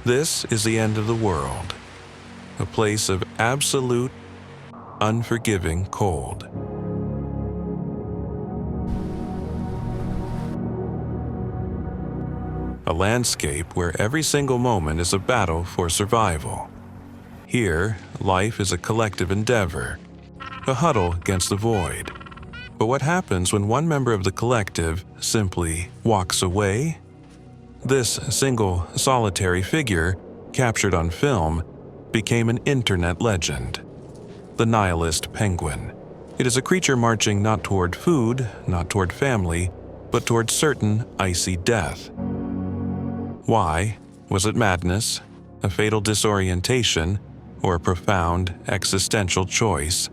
This is the end of the world, a place of absolute, unforgiving cold. A landscape where every single moment is a battle for survival. Here, life is a collective endeavor, a huddle against the void. But what happens when one member of the collective simply walks away? This single, solitary figure, captured on film, became an internet legend. The Nihilist Penguin. It is a creature marching not toward food, not toward family, but toward certain icy death. Why? Was it madness, a fatal disorientation, or a profound existential choice?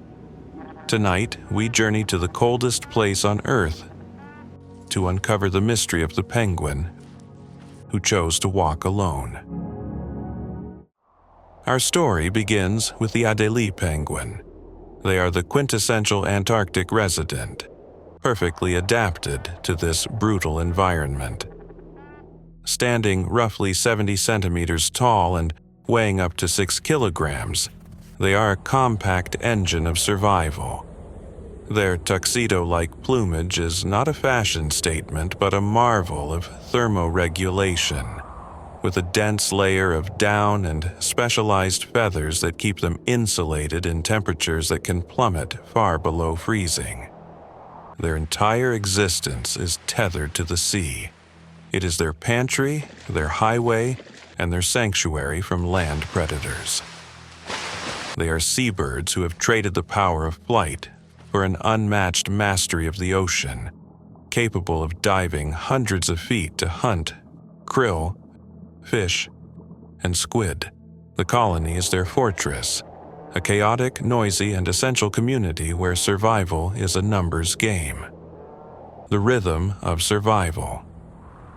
Tonight, we journey to the coldest place on Earth to uncover the mystery of the penguin who chose to walk alone. Our story begins with the Adélie penguin. They are the quintessential Antarctic resident, perfectly adapted to this brutal environment. Standing roughly 70 centimeters tall and weighing up to 6 kilograms, they are a compact engine of survival. Their tuxedo-like plumage is not a fashion statement but a marvel of thermoregulation, with a dense layer of down and specialized feathers that keep them insulated in temperatures that can plummet far below freezing. Their entire existence is tethered to the sea. It is their pantry, their highway, and their sanctuary from land predators. They are seabirds who have traded the power of flight for an unmatched mastery of the ocean, capable of diving hundreds of feet to hunt krill, fish, and squid. The colony is their fortress, a chaotic, noisy, and essential community where survival is a numbers game. The rhythm of survival.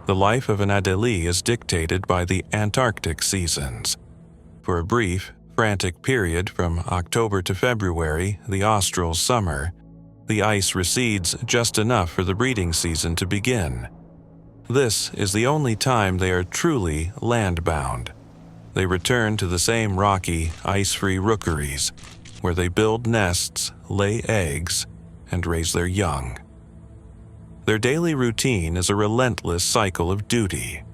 The life of an Adélie is dictated by the Antarctic seasons. For a brief, frantic period from October to February, the austral summer, the ice recedes just enough for the breeding season to begin. This is the only time they are truly land-bound. They return to the same rocky, ice-free rookeries, where they build nests, lay eggs, and raise their young. Their daily routine is a relentless cycle of duty.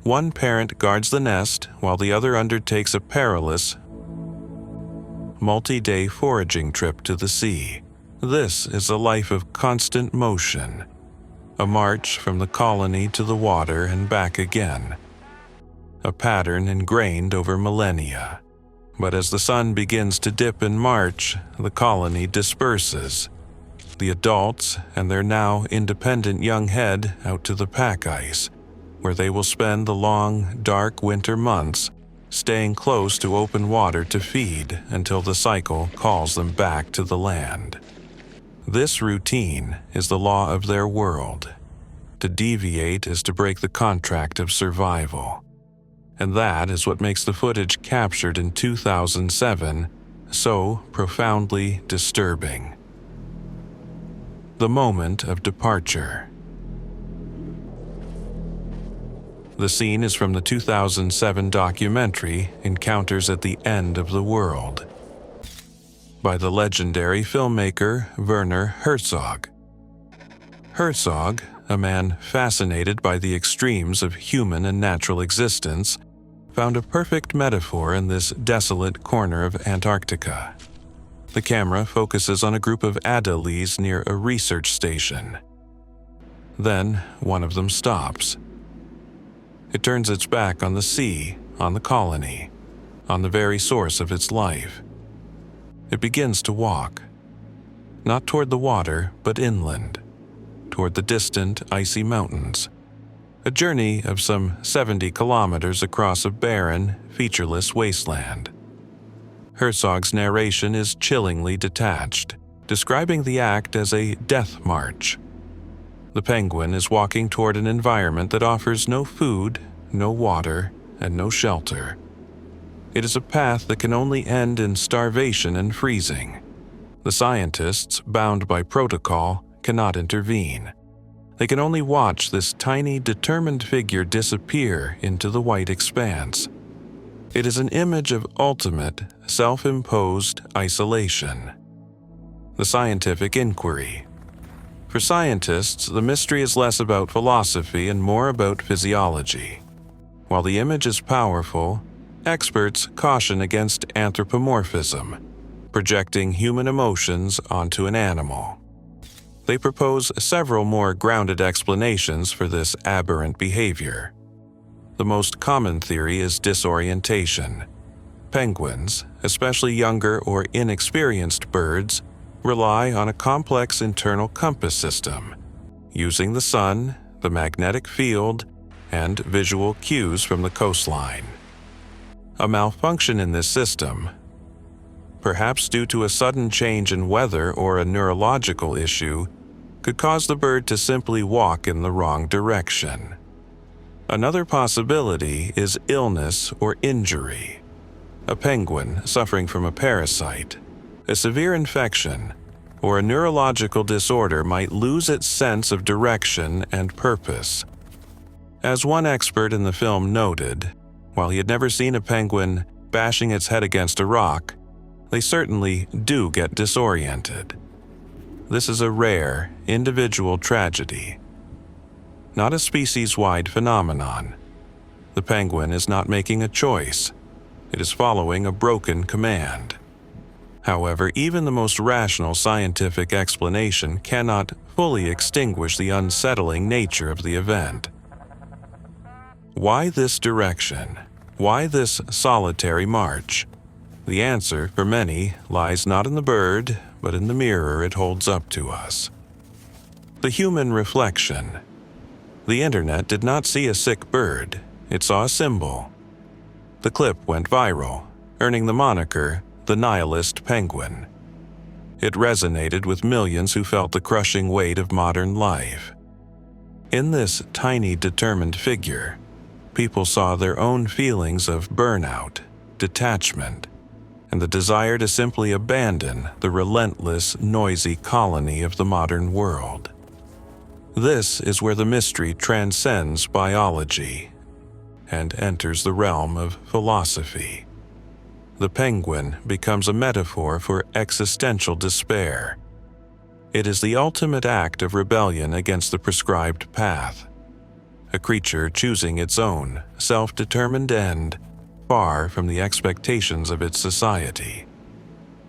One parent guards the nest while the other undertakes a perilous, multi-day foraging trip to the sea. This is a life of constant motion, a march from the colony to the water and back again, a pattern ingrained over millennia. But as the sun begins to dip in March, the colony disperses. The adults and their now independent young head out to the pack ice, where they will spend the long, dark winter months staying close to open water to feed until the cycle calls them back to the land. This routine is the law of their world. To deviate is to break the contract of survival. And that is what makes the footage captured in 2007 so profoundly disturbing. The moment of departure. The scene is from the 2007 documentary Encounters at the End of the World by the legendary filmmaker Werner Herzog. Herzog, a man fascinated by the extremes of human and natural existence, found a perfect metaphor in this desolate corner of Antarctica. The camera focuses on a group of Adélies near a research station. Then one of them stops. It turns its back on the sea, on the colony, on the very source of its life. It begins to walk, not toward the water, but inland, toward the distant icy mountains. A journey of some 70 kilometers across a barren, featureless wasteland. Herzog's narration is chillingly detached, describing the act as a death march. The penguin is walking toward an environment that offers no food, no water, and no shelter. It is a path that can only end in starvation and freezing. The scientists, bound by protocol, cannot intervene. They can only watch this tiny, determined figure disappear into the white expanse, It is an image of ultimate, self-imposed isolation. The scientific inquiry. For scientists, the mystery is less about philosophy and more about physiology. While the image is powerful, experts caution against anthropomorphism, projecting human emotions onto an animal. They propose several more grounded explanations for this aberrant behavior. The most common theory is disorientation. Penguins, especially younger or inexperienced birds, rely on a complex internal compass system, using the sun, the magnetic field, and visual cues from the coastline. A malfunction in this system, perhaps due to a sudden change in weather or a neurological issue, could cause the bird to simply walk in the wrong direction. Another possibility is illness or injury. A penguin suffering from a parasite, a severe infection, or a neurological disorder might lose its sense of direction and purpose. As one expert in the film noted, while he had never seen a penguin bashing its head against a rock, they certainly do get disoriented. This is a rare, individual tragedy, not a species-wide phenomenon. The penguin is not making a choice. It is following a broken command. However, even the most rational scientific explanation cannot fully extinguish the unsettling nature of the event. Why this direction? Why this solitary march? The answer, for many, lies not in the bird, but in the mirror it holds up to us. The human reflection. The internet did not see a sick bird, it saw a symbol. The clip went viral, earning the moniker the Nihilist Penguin. It resonated with millions who felt the crushing weight of modern life. In this tiny, determined figure, people saw their own feelings of burnout, detachment, and the desire to simply abandon the relentless, noisy colony of the modern world. This is where the mystery transcends biology and enters the realm of philosophy. The penguin becomes a metaphor for existential despair. It is the ultimate act of rebellion against the prescribed path, a creature choosing its own, self-determined end, far from the expectations of its society.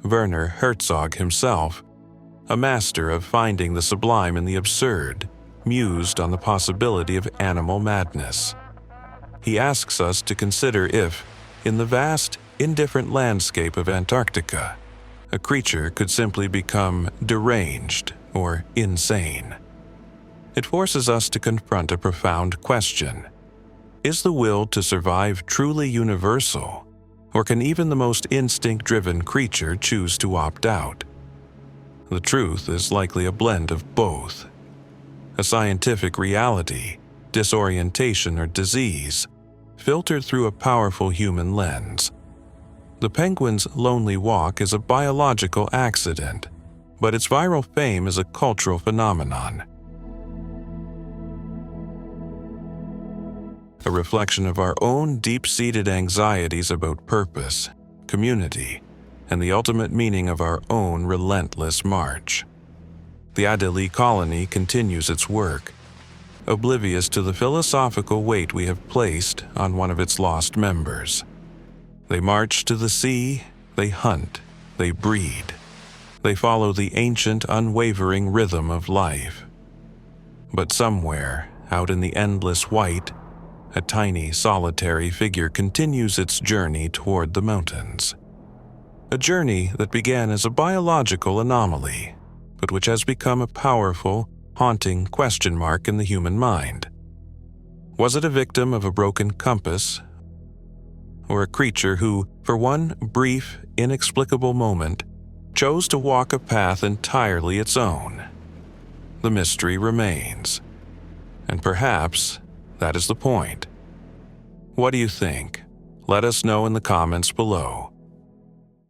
Werner Herzog himself, a master of finding the sublime in the absurd, mused on the possibility of animal madness. He asks us to consider if, in the vast, indifferent landscape of Antarctica, a creature could simply become deranged or insane. It forces us to confront a profound question. Is the will to survive truly universal, or can even the most instinct-driven creature choose to opt out? The truth is likely a blend of both. A scientific reality, disorientation, or disease, filtered through a powerful human lens. The penguin's lonely walk is a biological accident, but its viral fame is a cultural phenomenon. A reflection of our own deep-seated anxieties about purpose, community, and the ultimate meaning of our own relentless march. The Adélie colony continues its work, oblivious to the philosophical weight we have placed on one of its lost members. They march to the sea, they hunt, they breed. They follow the ancient, unwavering rhythm of life. But somewhere, out in the endless white, a tiny, solitary figure continues its journey toward the mountains. A journey that began as a biological anomaly, but which has become a powerful, haunting question mark in the human mind. Was it a victim of a broken compass, or a creature who, for one brief, inexplicable moment, chose to walk a path entirely its own? The mystery remains. And perhaps that is the point. What do you think? Let us know in the comments below.